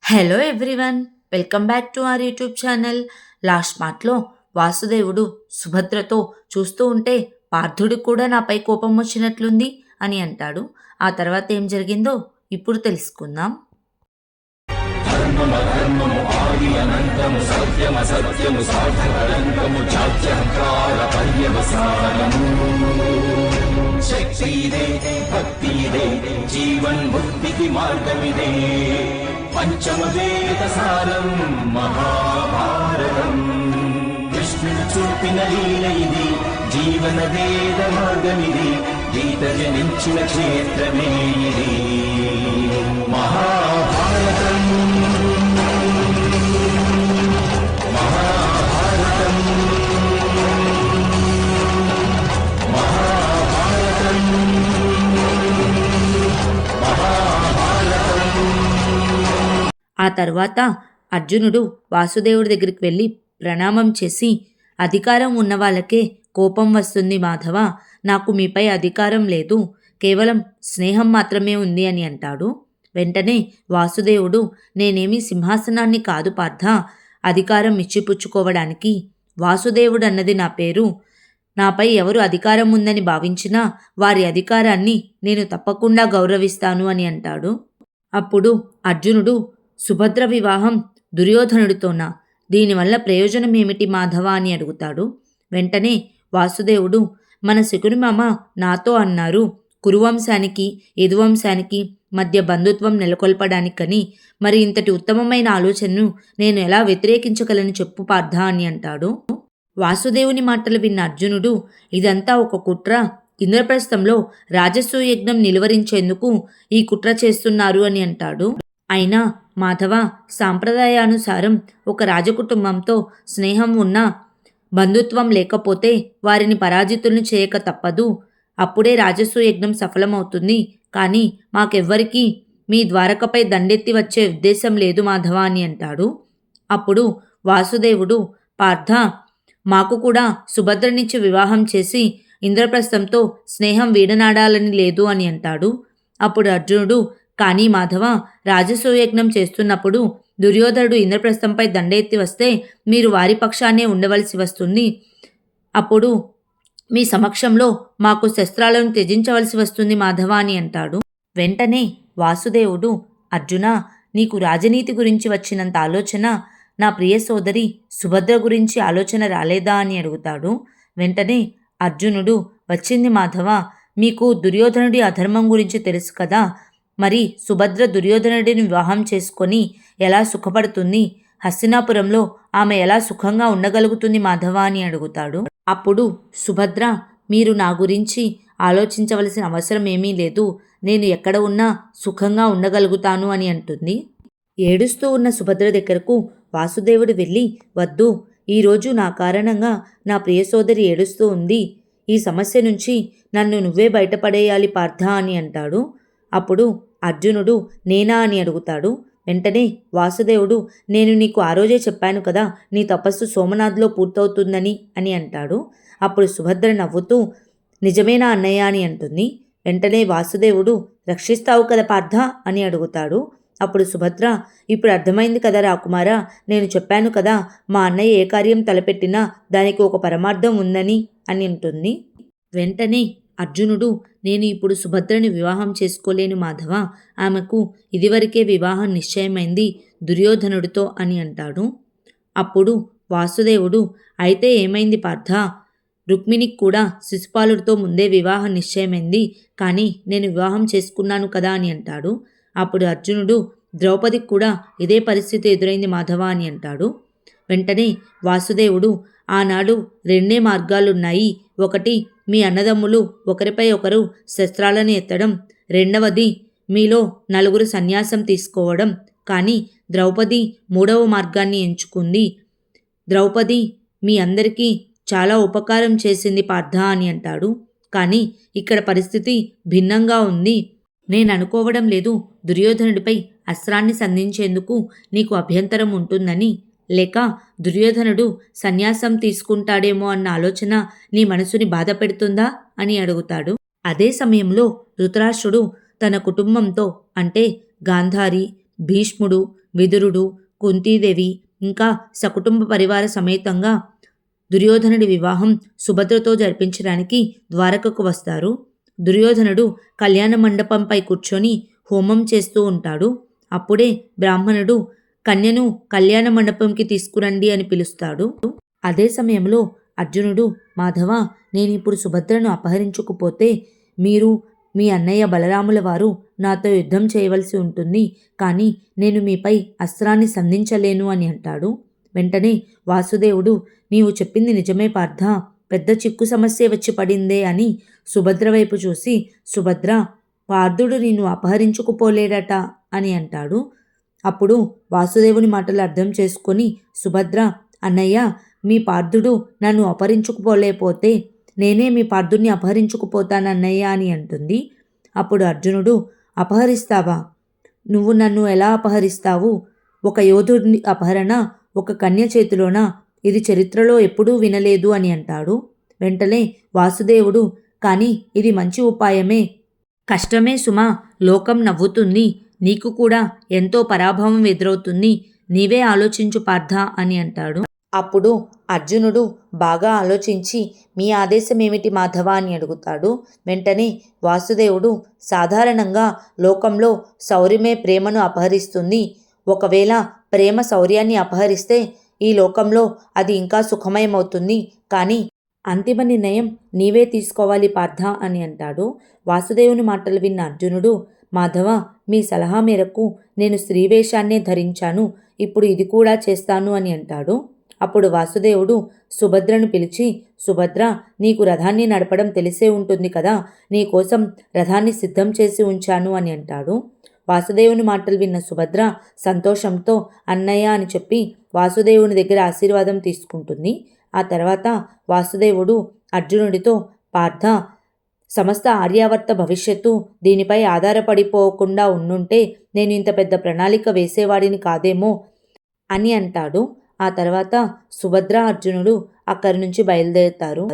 Hello everyone, welcome back to our YouTube channel. Last పార్ట్లో వాసుదేవుడు సుభద్రతో చూస్తూ ఉంటే పార్థుడికి కూడా నాపై కోపం వచ్చినట్లుంది అని అంటాడు. ఆ తర్వాత ఏం జరిగిందో ఇప్పుడు తెలుసుకుందాం. శక్తిదే భక్తిదే జీవన్ముక్తికి మార్గమిదే పంచమ వేద సారం మహాభారతం కృష్ణుడు చూపిన లీల ఇది జీవన వేద మార్గమిది గీత జనించిన క్షేత్రమే ఇది మహాభారతం. ఆ తర్వాత అర్జునుడు వాసుదేవుడి దగ్గరికి వెళ్ళి ప్రణామం చేసి, అధికారం ఉన్న వాళ్ళకే కోపం వస్తుంది మాధవ, నాకు మీపై అధికారం లేదు, కేవలం స్నేహం మాత్రమే ఉంది అని అంటాడు. వెంటనే వాసుదేవుడు, నేనేమీ సింహాసనాన్ని కాదు పార్థ, అధికారం ఇచ్చిపుచ్చుకోవడానికి. వాసుదేవుడు అన్నది నా పేరు. నాపై ఎవరు అధికారం ఉందని భావించినా వారి అధికారాన్ని నేను తప్పకుండా గౌరవిస్తాను అని అంటాడు. అప్పుడు అర్జునుడు, సుభద్ర వివాహం దుర్యోధనుడితోనా? దీనివల్ల ప్రయోజనం ఏమిటి మాధవ అని అడుగుతాడు. వెంటనే వాసుదేవుడు, మన శకుని మామ నాతో అన్నారు, కురువంశానికి యదువంశానికి మధ్య బంధుత్వం నెలకొల్పడానికని. మరి ఇంతటి ఉత్తమమైన ఆలోచనను నేను ఎలా వ్యతిరేకించగలను చెప్పు పార్థ అని అంటాడు. వాసుదేవుని మాటలు విన్న అర్జునుడు, ఇదంతా ఒక కుట్ర, ఇంద్రప్రస్థంలో రాజసూయ యజ్ఞం నిలువరించేందుకు ఈ కుట్ర చేస్తున్నారు అని అంటాడు. అయినా మాధవ, సాంప్రదాయానుసారం ఒక రాజకుటుంబంతో స్నేహం ఉన్నా బంధుత్వం లేకపోతే వారిని పరాజితుల్ని చేయక తప్పదు. అప్పుడే రాజసూయ యజ్ఞం సఫలమవుతుంది. కానీ మాకెవ్వరికీ మీ ద్వారకపై దండెత్తి వచ్చే ఉద్దేశం లేదు మాధవ అని అంటాడు. అప్పుడు వాసుదేవుడు, పార్థ, మాకు కూడా సుభద్రనిచ్చి వివాహం చేసి ఇంద్రప్రస్థంతో స్నేహం వీడనాడాలని లేదు అని అంటాడు. అప్పుడు అర్జునుడు, కానీ మాధవ, రాజసూయజ్ఞం చేస్తున్నప్పుడు దుర్యోధనుడు ఇంద్రప్రస్థంపై దండ ఎత్తి వస్తే మీరు వారి పక్షాన్నే ఉండవలసి వస్తుంది. అప్పుడు మీ సమక్షంలో మాకు శస్త్రాలను త్యజించవలసి వస్తుంది మాధవ అని అంటాడు. వెంటనే వాసుదేవుడు, అర్జున, నీకు రాజనీతి గురించి వచ్చినంత ఆలోచన నా ప్రియ సోదరి సుభద్ర గురించి ఆలోచన రాలేదా అని అడుగుతాడు. వెంటనే అర్జునుడు, వచ్చింది మాధవ, మీకు దుర్యోధనుడి అధర్మం గురించి తెలుసు కదా, మరి సుభద్ర దుర్యోధనుడిని వివాహం చేసుకొని ఎలా సుఖపడుతుంది? హస్తినాపురంలో ఆమె ఎలా సుఖంగా ఉండగలుగుతుంది మాధవ అని అడుగుతాడు. అప్పుడు సుభద్ర, మీరు నా గురించి ఆలోచించవలసిన అవసరం ఏమీ లేదు, నేను ఎక్కడ ఉన్నా సుఖంగా ఉండగలుగుతాను అని అంటుంది. ఏడుస్తూ ఉన్న సుభద్ర దగ్గరకు వాసుదేవుడు వెళ్ళి, వద్దు, ఈరోజు నా కారణంగా నా ప్రియ సోదరి ఏడుస్తూ ఉంది, ఈ సమస్య నుంచి నన్ను నువ్వే బయటపడేయాలి పార్థ అని అంటాడు. అప్పుడు అర్జునుడు, నేనా అని అడుగుతాడు. వెంటనే వాసుదేవుడు, నేను నీకు ఆ రోజే చెప్పాను కదా, నీ తపస్సు సోమనాథ్లో పూర్తవుతుందని అని అంటాడు. అప్పుడు సుభద్ర నవ్వుతూ, నిజమేనా అన్నయ్య అని అంటుంది. వెంటనే వాసుదేవుడు, రక్షిస్తావు కదా పార్థ అని అడుగుతాడు. అప్పుడు సుభద్ర, ఇప్పుడు అర్థమైంది కదా రాకుమారా, నేను చెప్పాను కదా, మా అన్నయ్య ఏ కార్యం తలపెట్టినా దానికి ఒక పరమార్థం ఉందని అని అంటుంది. వెంటనే అర్జునుడు, నేను ఇప్పుడు సుభద్రని వివాహం చేసుకోలేను మాధవ, ఆమెకు ఇదివరకే వివాహం నిశ్చయమైంది దుర్యోధనుడితో అని అంటాడు. అప్పుడు వాసుదేవుడు, అయితే ఏమైంది పార్థ, రుక్మిణికి కూడా శిశుపాలుడితో ముందే వివాహం నిశ్చయమైంది, కానీ నేను వివాహం చేసుకున్నాను కదా అని అంటాడు. అప్పుడు అర్జునుడు, ద్రౌపదికి కూడా ఇదే పరిస్థితి ఎదురైంది మాధవ అని అంటాడు. వెంటనే వాసుదేవుడు, ఆనాడు రెండే మార్గాలున్నాయి, ఒకటి మీ అన్నదమ్ములు ఒకరిపై ఒకరు శస్త్రాలను ఎత్తడం, రెండవది మీలో నలుగురు సన్యాసం తీసుకోవడం, కానీ ద్రౌపది మూడవ మార్గాన్ని ఎంచుకుంది. ద్రౌపది మీ అందరికీ చాలా ఉపకారం చేసింది పార్థ అని అంటాడు. కానీ ఇక్కడ పరిస్థితి భిన్నంగా ఉంది. నేను అనుకోవడం లేదు దుర్యోధనుడిపై అస్త్రాన్ని సంధించేందుకు నీకు అభ్యంతరం ఉంటుందని, లేక దుర్యోధనుడు సన్యాసం తీసుకుంటాడేమో అన్న ఆలోచన నీ మనసుని బాధ పెడుతుందా అని అడుగుతాడు. అదే సమయంలో ధృతరాష్ట్రుడు తన కుటుంబంతో అంటే గాంధారి, భీష్ముడు, విదురుడు, కుంతీదేవి ఇంకా సకుటుంబ పరివార సమేతంగా దుర్యోధనుడి వివాహం సుభద్రతో జరిపించడానికి ద్వారకకు వస్తారు. దుర్యోధనుడు కళ్యాణ మండపంపై కూర్చొని హోమం చేస్తూ ఉంటాడు. అప్పుడే బ్రాహ్మణుడు కన్యను కళ్యాణ మండపంకి తీసుకురండి అని పిలుస్తాడు. అదే సమయంలో అర్జునుడు, మాధవ, నేనిప్పుడు సుభద్రను అపహరించుకుపోతే మీరు మీ అన్నయ్య బలరాముల వారు నాతో యుద్ధం చేయవలసి ఉంటుంది, కానీ నేను మీపై అస్త్రాన్ని సంధించలేను అని అంటాడు. వెంటనే వాసుదేవుడు, నీవు చెప్పింది నిజమే పార్థ, పెద్ద చిక్కు సమస్య వచ్చి పడిందే అని సుభద్ర వైపు చూసి, సుభద్ర, పార్థుడు నిన్ను అపహరించుకుపోలేడట అని అంటాడు. అప్పుడు వాసుదేవుని మాటలు అర్థం చేసుకొని సుభద్ర, అన్నయ్య, మీ పార్థుడు నన్ను అపహరించుకుపోలేకపోతే నేనే మీ పార్థుడిని అపహరించుకుపోతానన్నయ్య అని అంటుంది. అప్పుడు అర్జునుడు, అపహరిస్తావా? నువ్వు నన్ను ఎలా అపహరిస్తావు? ఒక యోధుడి అపహరణ ఒక కన్య చేతిలోనా? ఇది చరిత్రలో ఎప్పుడూ వినలేదు అని అంటాడు. వెంటనే వాసుదేవుడు, కానీ ఇది మంచి ఉపాయమే. కష్టమే సుమా, లోకం నవ్వుతుంది, నీకు కూడా ఎంతో పరాభవం ఎదురవుతుంది, నీవే ఆలోచించు పార్థ అని అంటాడు. అప్పుడు అర్జునుడు బాగా ఆలోచించి, మీ ఆదేశం ఏమిటి మాధవ అని అడుగుతాడు. వెంటనే వాసుదేవుడు, సాధారణంగా లోకంలో శౌర్యమే ప్రేమను అపహరిస్తుంది. ఒకవేళ ప్రేమ శౌర్యాన్ని అపహరిస్తే ఈ లోకంలో అది ఇంకా సుఖమయమవుతుంది, కానీ అంతిమ నిర్ణయం నీవే తీసుకోవాలి పార్థ అని అంటాడు. వాసుదేవుని మాటలు విన్న అర్జునుడు, మాధవ, మీ సలహా మేరకు నేను స్త్రీవేషాన్నే ధరించాను, ఇప్పుడు ఇది కూడా చేస్తాను అని అంటాడు. అప్పుడు వాసుదేవుడు సుభద్రను పిలిచి, సుభద్ర, నీకు రథాన్ని నడపడం తెలిసే ఉంటుంది కదా, నీకోసం రథాన్ని సిద్ధం చేసి ఉంచాను అని అంటాడు. వాసుదేవుని మాటలు విన్న సుభద్ర సంతోషంతో అన్నయ్య అని చెప్పి వాసుదేవుని దగ్గర ఆశీర్వాదం తీసుకుంటుంది. ఆ తర్వాత వాసుదేవుడు అర్జునుడితో, పార్థ, సమస్త ఆర్యావర్త భవిష్యత్తు దీనిపై ఆధారపడిపోకుండా ఉండుంటే నేను ఇంత పెద్ద ప్రణాళిక వేసేవాడిని కాదేమో అని అంటాడు. ఆ తర్వాత సుభద్ర, అర్జునుడు అక్కడి నుంచి బయలుదేరుతారు.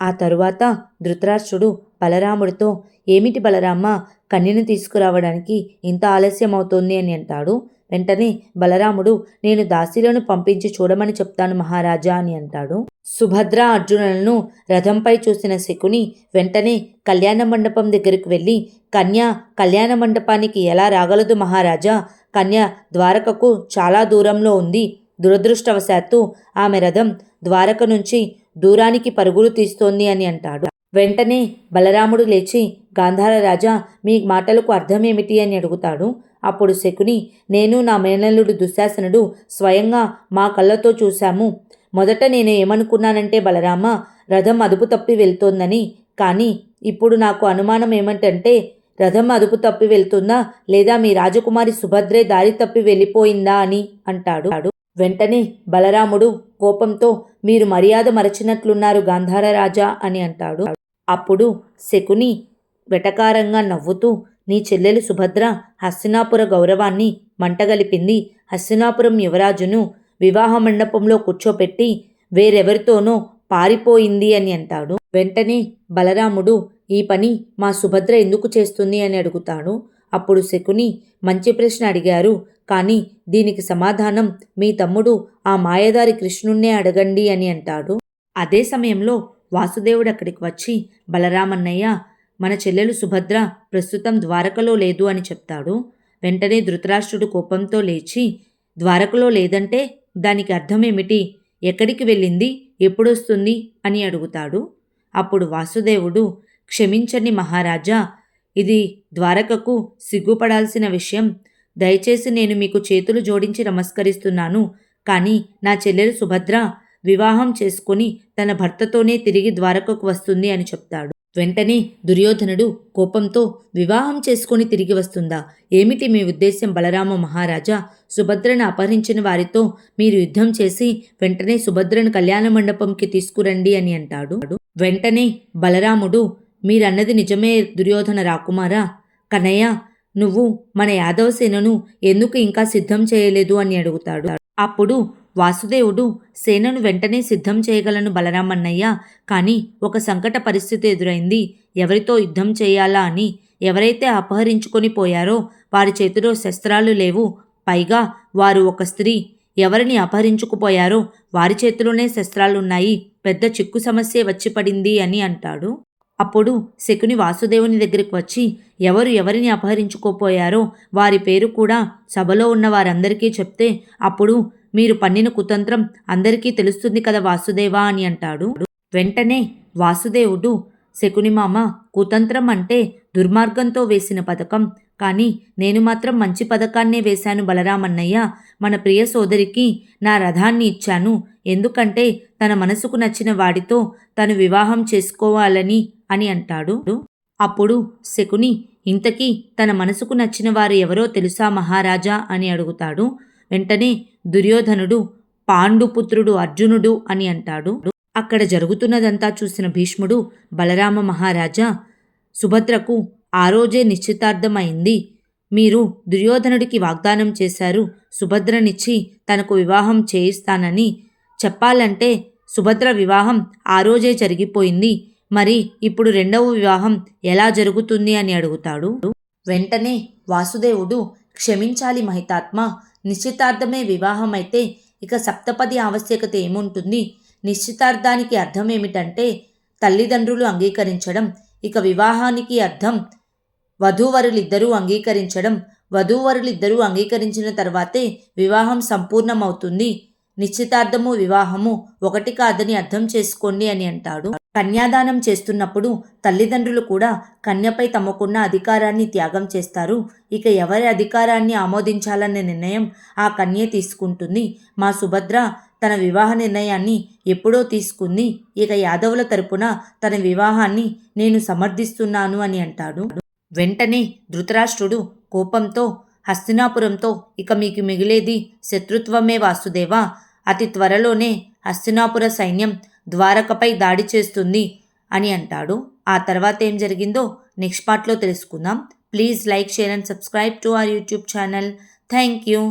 ఆ తరువాత ధృతరాష్ట్రుడు బలరాముడితో, ఏమిటి బలరామ, కన్యను తీసుకురావడానికి ఇంత ఆలస్యం అవుతోంది అని అంటాడు. వెంటనే బలరాముడు, నేను దాసీలను పంపించి చూడమని చెప్తాను మహారాజా అని అంటాడు. సుభద్ర, అర్జునులను రథంపై చూసిన శకుని వెంటనే కళ్యాణ మండపం దగ్గరికి వెళ్ళి, కన్య కళ్యాణ మండపానికి ఎలా రాగలదు మహారాజా, కన్య ద్వారకకు చాలా దూరంలో ఉంది, దురదృష్టవశాత్తు ఆమె రథం ద్వారక నుంచి దూరానికి పరుగులు తీస్తోంది అని అంటాడు. వెంటనే బలరాముడు లేచి, గాంధార రాజా, మీ మాటలకు అర్థమేమిటి అని అడుగుతాడు. అప్పుడు శకుని, నేను నా మేనల్లుడు దుశ్శాసనుడు స్వయంగా మా కళ్ళతో చూశాము. మొదట నేను ఏమనుకున్నానంటే బలరామ, రథం అదుపు తప్పి వెళ్తోందని, కానీ ఇప్పుడు నాకు అనుమానం ఏమంటే రథం అదుపు తప్పి వెళ్తుందా లేదా మీ రాజకుమారి సుభద్రే దారి తప్పి వెళ్ళిపోయిందా అని అంటాడు. వెంటనే బలరాముడు కోపంతో, మీరు మర్యాద మరచినట్లున్నారు గాంధార రాజా అని అంటాడు. అప్పుడు శకుని వెటకారంగా నవ్వుతూ, నీ చెల్లెలు సుభద్ర హస్తినాపుర గౌరవాన్ని మంటగలిపింది, హస్తినాపురం యువరాజును వివాహ మండపంలో కూర్చోపెట్టి వేరెవరితోనో పారిపోయింది అని అంటాడు. వెంటనే బలరాముడు, ఈ పని మా సుభద్ర ఎందుకు చేస్తుంది అని అడుగుతాడు. అప్పుడు శకుని, మంచి ప్రశ్న అడిగారు, కానీ దీనికి సమాధానం మీ తమ్ముడు ఆ మాయదారి కృష్ణుణ్ణే అడగండి అని అంటాడు. అదే సమయంలో వాసుదేవుడు అక్కడికి వచ్చి, బలరామన్నయ్య, మన చెల్లెలు సుభద్ర ప్రస్తుతం ద్వారకలో లేదు అని చెప్తాడు. వెంటనే ధృతరాష్ట్రుడు కోపంతో లేచి, ద్వారకలో లేదంటే దానికి అర్థమేమిటి, ఎక్కడికి వెళ్ళింది, ఎప్పుడొస్తుంది అని అడుగుతాడు. అప్పుడు వాసుదేవుడు, క్షమించండి మహారాజా, ఇది ద్వారకకు సిగ్గుపడాల్సిన విషయం, దయచేసి నేను మీకు చేతులు జోడించి నమస్కరిస్తున్నాను, కానీ నా చెల్లెలు సుభద్ర వివాహం చేసుకుని తన భర్తతోనే తిరిగి ద్వారకకు వస్తుంది అని చెప్తాడు. వెంటనే దుర్యోధనుడు కోపంతో, వివాహం చేసుకుని తిరిగి వస్తుందా, ఏమిటి మీ ఉద్దేశ్యం బలరామ మహారాజా, సుభద్రను అపహరించిన వారితో మీరు యుద్ధం చేసి వెంటనే సుభద్రను కళ్యాణ మండపంకి తీసుకురండి అని అంటాడు. వెంటనే బలరాముడు, మీరన్నది నిజమే దుర్యోధన రాకుమారా, కన్నయ్య, నువ్వు మన యాదవ సేనను ఎందుకు ఇంకా సిద్ధం చేయలేదు అని అడుగుతాడు. అప్పుడు వాసుదేవుడు, సేనను వెంటనే సిద్ధం చేయగలను బలరామన్నయ్య, కానీ ఒక సంకట పరిస్థితి ఎదురైంది, ఎవరితో యుద్ధం చేయాలా అని. ఎవరైతే అపహరించుకొని పోయారో వారి చేతిలో శస్త్రాలు లేవు, పైగా వారు ఒక స్త్రీ, ఎవరిని అపహరించుకుపోయారో వారి చేతిలోనే శస్త్రాలున్నాయి, పెద్ద చిక్కు సమస్యే వచ్చి పడింది అని అంటాడు. అప్పుడు శకుని వాసుదేవుని దగ్గరికి వచ్చి ఎవరు ఎవరిని అపహరించుకోపోయారో వారి పేరు కూడా సభలో ఉన్న వారందరికీ చెప్తే అప్పుడు మీరు పన్నిన కుతంత్రం అందరికీ తెలుస్తుంది కదా వాసుదేవా అని అంటాడు. వెంటనే వాసుదేవుడు, శకుని మామ, కుతంత్రం అంటే దుర్మార్గంతో వేసిన పథకం, కానీ నేను మాత్రం మంచి పథకాన్నే వేశాను బలరామన్నయ్య. మన ప్రియ సోదరికి నా రథాన్ని ఇచ్చాను, ఎందుకంటే తన మనసుకు నచ్చిన వాడితో తను వివాహం చేసుకోవాలని అని అంటాడు. అప్పుడు శకుని, ఇంతకీ తన మనసుకు నచ్చిన వారు ఎవరో తెలుసా మహారాజా అని అడుగుతాడు. వెంటనే దుర్యోధనుడు, పాండుపుత్రుడు అర్జునుడు అని అంటాడు. అక్కడ జరుగుతున్నదంతా చూసిన భీష్ముడు, బలరామ మహారాజా, సుభద్రకు ఆ రోజే నిశ్చితార్థమైంది. మీరు దుర్యోధనుడికి వాగ్దానం చేశారు సుభద్రనిచ్చి తనకు వివాహం చేయిస్తానని. చెప్పాలంటే సుభద్ర వివాహం ఆ రోజే జరిగిపోయింది. మరి ఇప్పుడు రెండవ వివాహం ఎలా జరుగుతుంది అని అడుగుతాడు. వెంటనే వాసుదేవుడు, క్షమించాలి మహితాత్మ, నిశ్చితార్థమే వివాహం అయితే ఇక సప్తపది ఆవశ్యకత ఏముంటుంది? నిశ్చితార్థానికి అర్థం ఏమిటంటే తల్లిదండ్రులు అంగీకరించడం, ఇక వివాహానికి అర్థం వధూవరులిద్దరూ అంగీకరించడం. వధూవరులిద్దరూ అంగీకరించిన తర్వాతే వివాహం సంపూర్ణమవుతుంది. నిశ్చితార్థము వివాహము ఒకటి కాదని అర్థం చేసుకోండి అని అంటాడు. కన్యాదానం చేస్తున్నప్పుడు తల్లిదండ్రులు కూడా కన్యపై తమకున్న అధికారాన్ని త్యాగం చేస్తారు. ఇక ఎవరి అధికారాన్ని ఆమోదించాలనే నిర్ణయం ఆ కన్యే తీసుకుంటుంది. మా సుభద్ర తన వివాహ నిర్ణయాన్ని ఎప్పుడో తీసుకుంది. ఇక యాదవుల తరపున తన వివాహాన్ని నేను సమర్థిస్తున్నాను అని అంటాడు. వెంటనే ధృతరాష్ట్రుడు కోపంతో, హస్తినాపురంతో ఇక మీకు మిగిలేది శత్రుత్వమే వాసుదేవా. అతి త్వరలోనే హస్తినాపుర సైన్యం ద్వారకపై దాడి చేస్తుంది అని అంటాడు. ఆ తర్వాత ఏం జరిగిందో నెక్స్ట్ పార్ట్లో తెలుసుకుందాం. Please like, share and subscribe to our YouTube channel. Thank you.